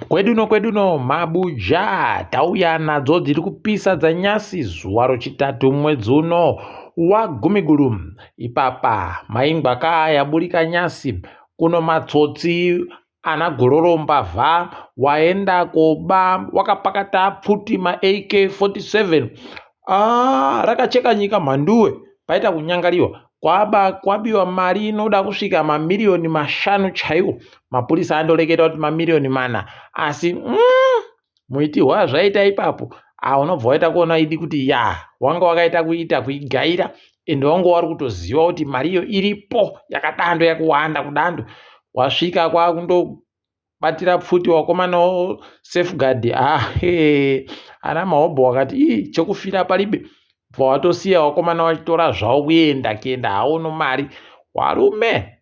Kweduno mabuja tauya nadzo dziri kupisa dzanyasi zuwa rochitatu mwedzi uno waGumiguru. Ipapa maingwaka yaburika nyasi kuno matsotsi ana gororo mbavha waenda koba wakapakata pfuti ma AK47 rakacheka nyika mhanduwe paita kunyangariwa kwabiwa mari inoda kusvika mamiliyoni 5 chaiwo. Mapurisa andoreketa kuti mamiliyoni 4 asi muitirwa wazvaita ipapo unobva waita kuona idi kuti wanga wakaita kuigaira ende wanga wari kutoziva kuti mariyo iripo yakadando yakuwanda kudando wasvika kwakundobatira pfuti wakomana safeguard ana mahobho wakati chekufira palibe bva watosiya wakomana wachitora zvavo kuenda hawo nomari warume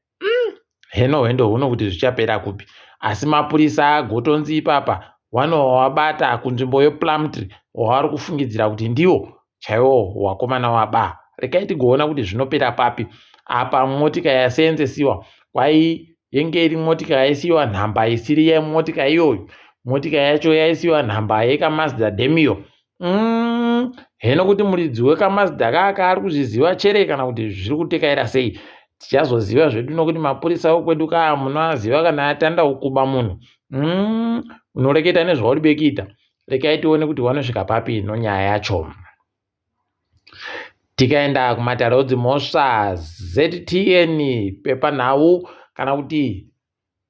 heno hwendo huno kuti zvichapera kupi. Asi mapurisa agotonzi ipapa wabata kunzvimbo yePlumtree wavari kufungidzira kuti ndiwo chaiwo wakomana waba. Rekai tigoona kuti zvinopera papi. Apa motika yaseenzesiwa yenge iri motika yaisiwa nhamba isiri yemotika iyoyo. Motika yacho yaisiwa nhamba yekaMazda Demio. Heno kuti muridzi wekamazda kaka ari kuzviziva chere kana kuti zviri kutekaira sei tichazoziva zvedu nokuti mapurisa okwedu munoaziva kana atanda kukuba munhu. Unoreketa nezvauri bekuita. Rekai tione kuti wanosvika papi nonyaya yacho. Tikaenda kumatare odzimhosva ZTN pepanhau kana kuti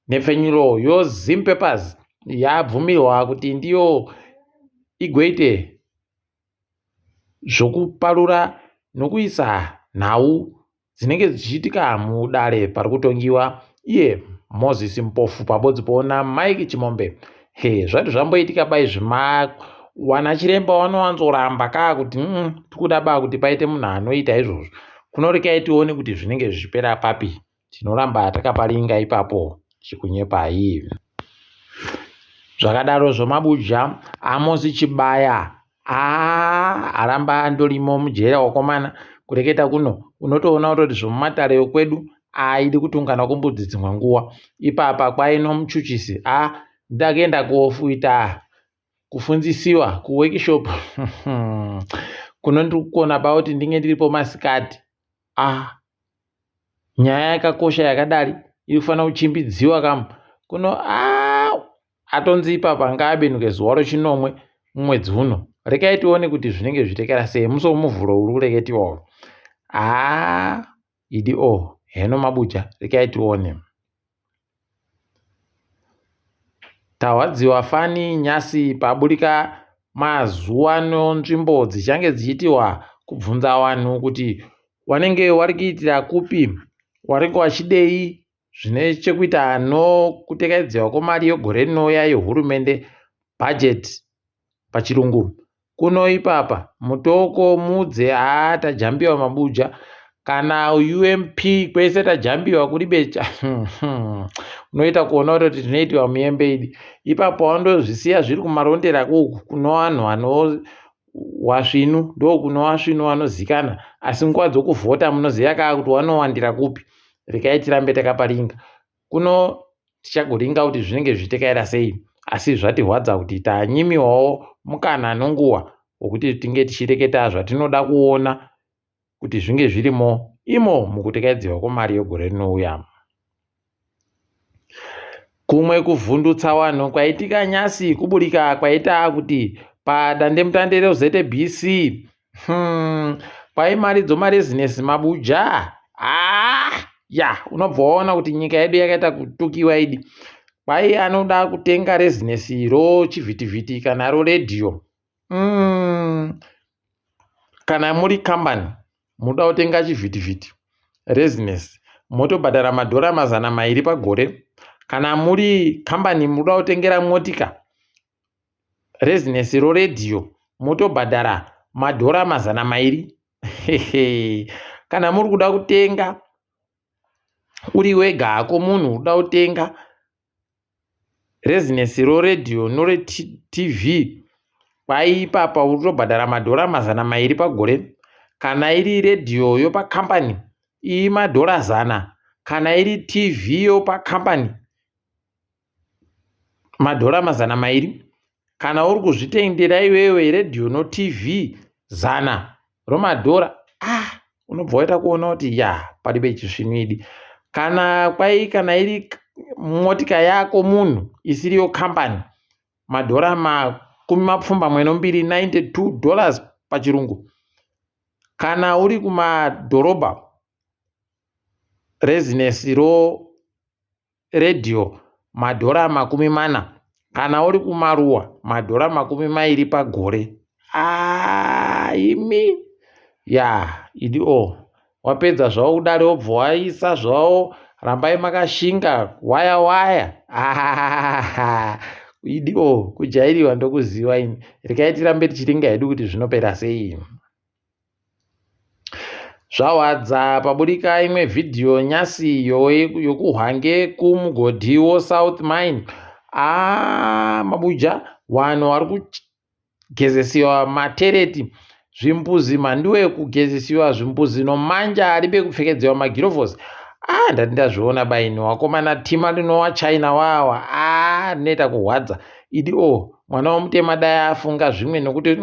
nepfenyuro yoZim Papers yabvumirwa kuti ndiyo igoite zvokuparura nokuisa nhau dzinenge dzichiitika mudare pari kutongiwa iye Moses Mpofu pabodzi poona Mike Chimombe. Zvati zvamboitika baizvi wana chiremba wanowanzoramba kuti tikuda kuti paite munhu anoita izvozvo. Kunorekai tione kuti zvinenge zvichipera papi. Tinoramba takaparinga ipapo chikunyepai. Zvakadaro zvomabuja Amos Chibaya aramba andorimo mujera wakomana kureketa kuno unotoona kuti zvomumatare okwedu aidi kutungana kumbudzi dzimwe nguwa. Ipapa kwaino muchuchisi ndakaenda kofuita kufundzisiwa kuworkshop kunondikona pauti ndinge ndiripo masikati. Nyaya yakakosha yakadari inofanira kuchimbidziwa kuno atonzi ipapa ngaabenuke zuwa rochinomwe mumwedzi uno. Rekai tione kuti zvinenge zvitekera sei musomuvhuro uri kureketiwa idi heno mabuja rekai tione. Tahwadziwa fani nyasi paburika mazuva nzvimbo dzichange dzichitiwa kubvunza vanhu kuti wanenge wari kuitira kupi, waringe wachidei zvine chekuita nokutekedzwa kwemari yegore rinouya yehurumende bhajeti pachirungu. Kuno ipapa mutoko mudze tajambiwa mabuja kana UMP kwese tajambiwa kuri becha. Unoita kuona kuti zvinoitwa muembe idi. Ipapo wandozvisiya zviri kumarondera kuno vanhu wasvinu ndokuno wasvinu vanozikana asi nguva dzokuvhota munoziva kuti wanowandira kupi. Rekai tirambe takaparinga. Kuno tichagoringa kuti zvinenge zvichitekaira sei asi zvatirwadza kuti tanyimiwawo mukana nonguwa wokuti tinge tichireketa zvatinoda kuona kuti zvinge zvirimo imo mukutekedzwa kwemari yegore rinouya. Kumwe kuvhundutsa vanhu kwaitika nyasi kuburika kwaita kuti padandemutande reZBC kwaimaridzo marezinesi mabuja unobva waona kuti nyika yedu yakaita kutukiwa idi. Kwai anoda kutenga rezinesi chivhitivhiti kana redhiyo. Kana muri kambani muda kutenga chivhitivhiti rezinesi motobhadhara madhora 200 pagore. Kana muri kambani muda kutengera motika rezinesi redhiyo motobhadhara madhora 200. Kana muri kuda kutenga uri wega hako munhu uda kutenga rezinesi redhiyo noreTV kwaipapa urikutobhadhara madhora 200 pagore. Kana iri redhiyo yopakambani madhora 100. Kana iri TV yopakambani madhora 200. Kana uri kuzvitendera iwewe redhiyo noTV 100 romadhora, unobva waita kuona kuti paribe chisvinwidi. Kana iri motika yako munhu isiriyo kambani, madhora 22 $92 pachirungu. Kana uri kumadhorobha, rezinesi redhiyo madhora 40. Kana uri kumaruwa madhora 20 pagore. Imi idi wapedza zvavo kudare wobva waisa zvavo, rambai makashinga waya idi kujairiwa ndokuziva ini. Regai tirambe tichiringa hedu kuti zvinopera sei. Zvawadza paburika imwe vhidhiyo nyasi yokuhwange kumugodhi woSouth Mine. Mabuja, vanhu vari kugezesiwa matereti, zvimbuzi, mhando yekugezesiwa zvimbuzi nomanja aribe kupfekedzwa magirovhosi. Ndati ndazviona baini wakomana tima rinowa China wawa rinoita kuhwadza. Idi mwana womutema dai afunga zvimwe nokuti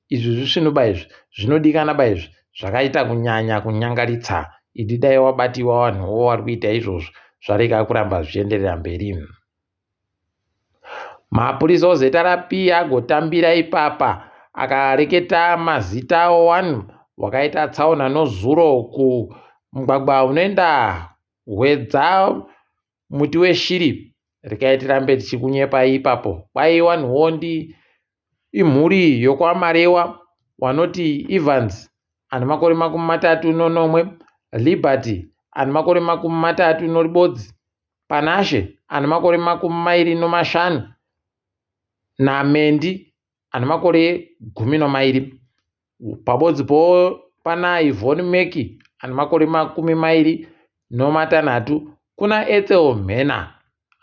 izvi zvisvino baizvi zvinodikana baizvi zvakaita kunyanya kunyangaritsa. Idi dai wabatiwa vanhuwo vari kuita izvozvo zvarega kuramba zvichienderera mberi. Mapurisa ozeta rapi agotambira ipapa akareketa mazita awanhu wakaita tsaona nozuro kumugwagwa unoenda Hwedza muti weshiri. Regai tirambe tichikunyepa ipapo. Kwai wanhuwo imhuri yokwamarewa wanoti Evans ane makore 31, Liberty ane makore 30 Panashe ane makore 25 naMendi ane makore 12. Pabodzipo pana Yvonne Meki ane makore 26. Kuna Ethel Mhena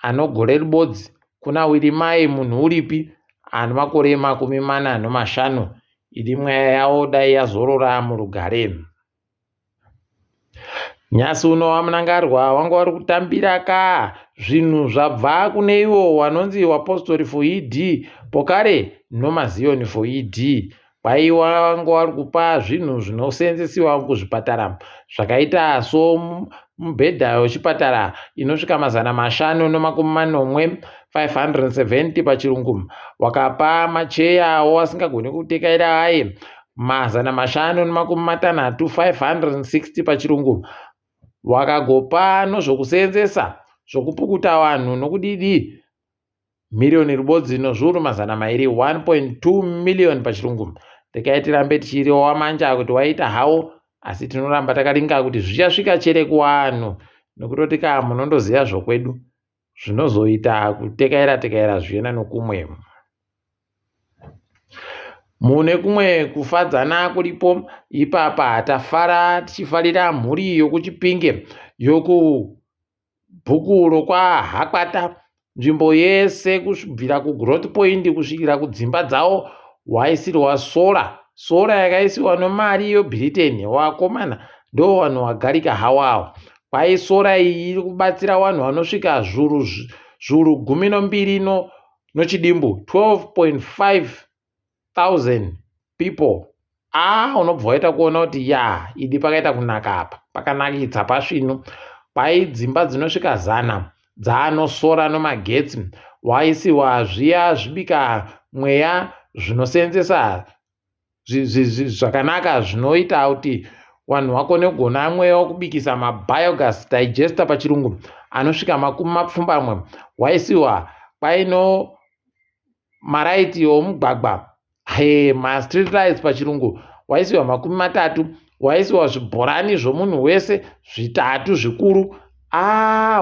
anogore ribodzi. Kuna Wirimai munhu uripi ane makore 45. Idi mweya yawo dai yazorora murugare. Nyasi uno wamunangarwa wanga wari kutambira zvinhu zvabva kune iwo wanonzi wapostori for ED pokare nomazioni for ED. Kwai wanga wari kupa zvinhu zvinosenzesiwa kuzvipatara zvakaita mubhedha wechipatara inosvika 540 570 pachirungu. Wakapa macheyawo asingagoni kutekaira aye 560 560 pachirungu. Wakagopa nozvokusenzesa zvokupukuta vanhu nokudidi miriyoni ribodzi nozviuru 200 1.2 million pachirungu. Regai tirambe tichiriwa wamanja kuti waita hawo, asi tinoramba takaringa kuti zvichasvika chere kuvanhu nokutoti munondoziva zvokwedu zvinozoita kutekaira zviena nokumwe. Mune kumwe kufadzana kuripo ipapa tafara tichifarira mhuri yokuChipinge yokubhuku rokwaHakwata, nzvimbo yese kubvira kuGrowth Point kusvikira kudzimba dzavo waisirwa sora yakaisiwa nemari yoBritain. Wakomana ndo vanhu vagarika hawawo. Kwai sora iyi iri kubatsira vanhu vanosvika zviuru 12 nochidimbu 12,500 people. Unobva waita kuona kuti idi pakaita kunaka apa, pakanakitsa pasvino. Kwai dzimba dzinosvika 100 dzaanosora nomagetsi. Waisiwa zviya zvibika mweya zvinosenzesa zvakanaka zvinoita kuti vanhu vakone kugona mweya wokubikisa mabiogas digester pachirungu anosvika 20. Waisiwa kwaino maraiti omugwagwa street lights pachirungu waisiwa 30. Waisiwa zvibhorani zvomunhu wese 3 zvikuru.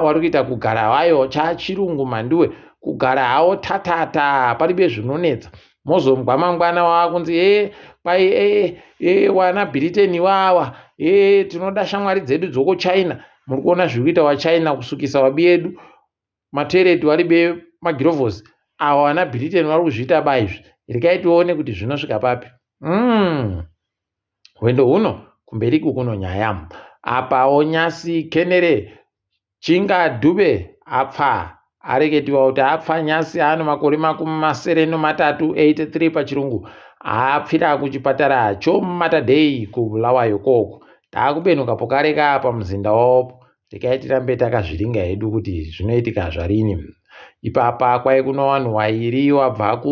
Wari kuita kugara wayo chachirungu manduwe, kugara hawo tatata paribe zvinonetsa. Mozomgwa mangwana wakunzi kwai wana Britain wawa tinoda shamwari dzedu dzoko China. Muri kuona zviri kuita waChina kusukisa wabi edu matereti waribe magirovhosi. Wana Britain vari kuzviita baizvi. Regai tione kuti zvinosvika papi. Hwendo huno kumberiku kuno nyaya. Apa Onyasi Kenere Chinga Dube apfa areketiwa kuti apfa Nyasi ano makore 83 pachirungu, apfira kuchipatara choMatadei kuBulawayo koko. Takubenukapo kare kapa mzinda wawopo, tikatirambe takazviringa hedu kuti zvinoitika zvarini. Ipapa kwai kuno vanhu vairi wabva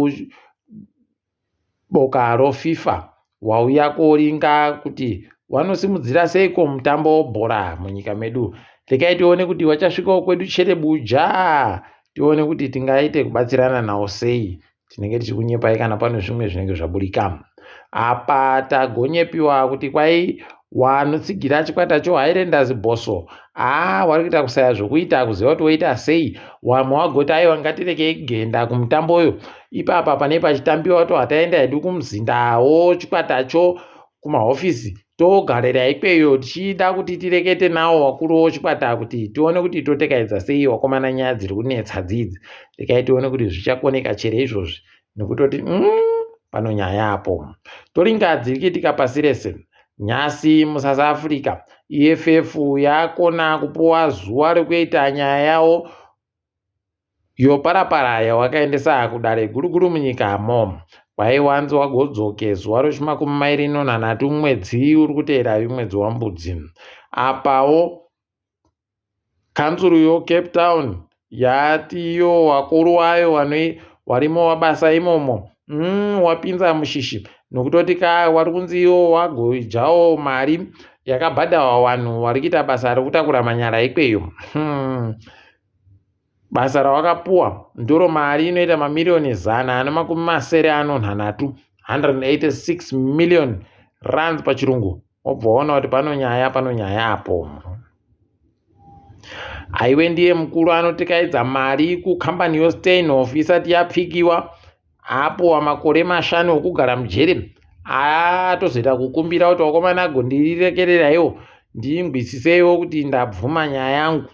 kuboka roFIFA wauya koringa kuti vanosimudzira seiko mutambo webhora munyika medu. Rekai tione kuti wachasvikawo kwedu Cherebuja, tione kuti tingaite kubatsirana nawo sei. Tinenge tichikunyepai kana pane zvimwe zvinenge zvaburika. Apa tagonyepiwa kuti kwai wanotsigira chikwata choHighlanders Boso, wari kuita kusaya zvokuita kuziva kuti woita sei. Wamwe wagoti aiwa ngatirekei kugenda kumutambo uyu. Ipapa pane pachitambiwa kuti hataenda hedu kumuzindawo chikwatacho kumahofisi togarira ikweyo tichida kuti tirekete nawo wakuru wechikwata kuti tione kuti totekaidza sei wakomana nyaya dziri kunetsa dzidzi. Rekai tione kuti zvichakoneka chere izvozvi, nekutoti pano nyaya apo. Toringa dziri kuitika pasi rese. Nyasi muSouth Africa, EFF yakona kupuwa zuva rekuita nyaya yawo yoparapara yawakaendesa kudare guruguru munyikamo. Waiwanzi wagodzoke zuva ro23 mwedzi uri kuteera mwedzi waMbudzi. Apawo kanzuru yoCape Town yatiyo wakuru wayo warimo wabasa imomo wapinza mushishi, nokutoti wari kunziyo wagojawo mari yakabhadhawa vanhu vari kuita basa rekutakura manyara ikweyo. Basa rawakapuwa ndoro mari inoita mamirioni 186, 186 million rands pachirungu. Wobva waona kuti pano nyaya apo. Aiwe ndiye mukuru anotekaidza mari kukambani yoSteinhoff isati yapfikiwa, apo makore 5 okugara mujere. Tozoita kukumbira kuti wakomana agondirekereraiwo ndingwisisewo kuti ndabvuma nyaya yangu.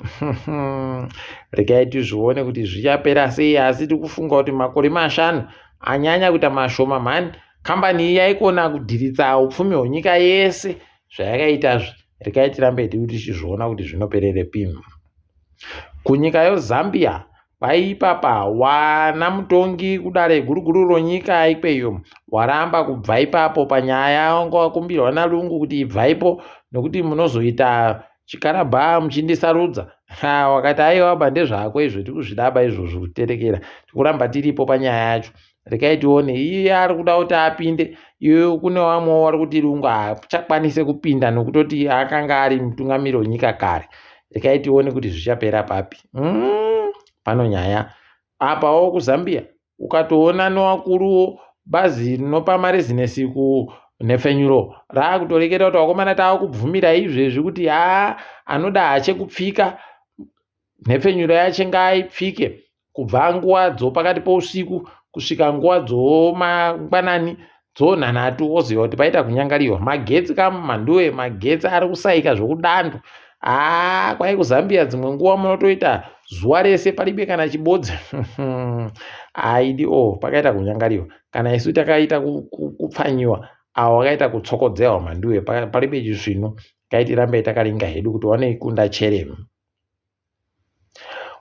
Regai tizvione kuti zvichapera sei, asi tikufunga kuti makore 5 anyanya kuita mashoma mani. Kambani iyi yaikona kudhiritsa upfumi hwenyika yese zvayakaitazvi. Regai tirambe tichizviona kuti zvinoperere pimo. Kunyika yoZambia ipapa wana mutongi kudare guruguru ronyika ikweyo waramba kubva ipapo panyaya wanga wakumbirwa naLungu kuti ibvaipo nokuti munozoita chikarabha muchindisarudza. Wakati aiwa bande zvako izvo tikuzvidaba izvozvo kuterekera, tikuramba tiripo panyaya yacho. Rekai tione iye ari kuda kuti apinde, iyo kune vamwe vari kuti Lungu achakwanise kupinda nokutoti akanga ari mutungamiri wenyika kare. Rekai tione kuti zvichapera papi. Pano nyaya apawo kuZambia ukatoona nowakuru bazi rinopa marezinesi kunhefenyuro raakutoreketa kuti wakomana taakubvumira izvezvi kuti anoda hache kupfika nhefenyuro yache ngaipfike kubva nguva pakati pousiku kusvika nguva mangwanani 3 woziva kuti paita kunyangariwa. Magetsi kamumhanduwe, magetsi ari kusaika zvokudando. Kwai kuZambia dzimwe nguva munotoita zuva rese paribe kana chibodzi. Aidi pakaita kunyangariwa. Kana isu takaita kupfanyiwa, avo vakaita kutsokodzewa mhanduwe paribe chisvino. Ngaitirambe takaringa hedu kuti vanoikunda cheremu.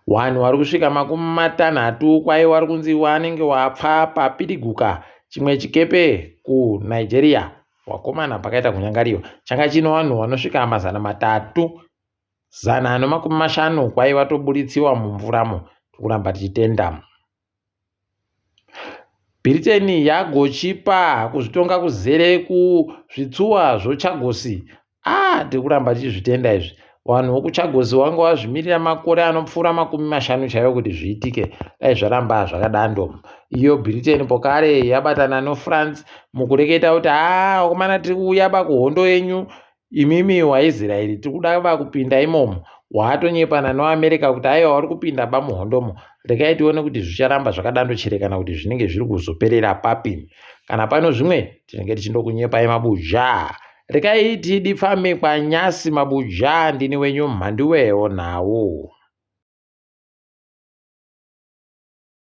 Vanhu vari kusvika 60 kwai vari kunzi wanenge wapfa papiriguka chimwe chikepe kuNigeria. Wakomana pakaita kunyangariwa. Changa chino vanhu vanosvika 350 kwai vatobuditsiwa mumvuramo. Tikuramba tichitenda. Britain yagochipa kuzvitonga kuzere kuzvitsuwa zvoChagosi. Tikuramba tichizvitenda izvi. Vanhu vokuChagosi vanga vazvimirira makore anopfuura 50 chaiwo kuti zviitike. Dai zvaramba zvakadando. Iyo Britain pokare yabatana noFrance mukureketa kuti wakomana tiri kuuya kuhondo yenyu imimi waIsraeri, tiri kuda kupinda imomo. Watonyepana noAmerica kuti aiwa vari kupinda muhondomo. Rekai tione kuti zvicharamba zvakadando chere kana kuti zvinenge zviri kuzoperera papi. Kana pano zvimwe tinenge tichindokunyepai mabuja. Rekai tidifame kwaNyasi mabuja, ndini wenyu Mhanduwewo nawo.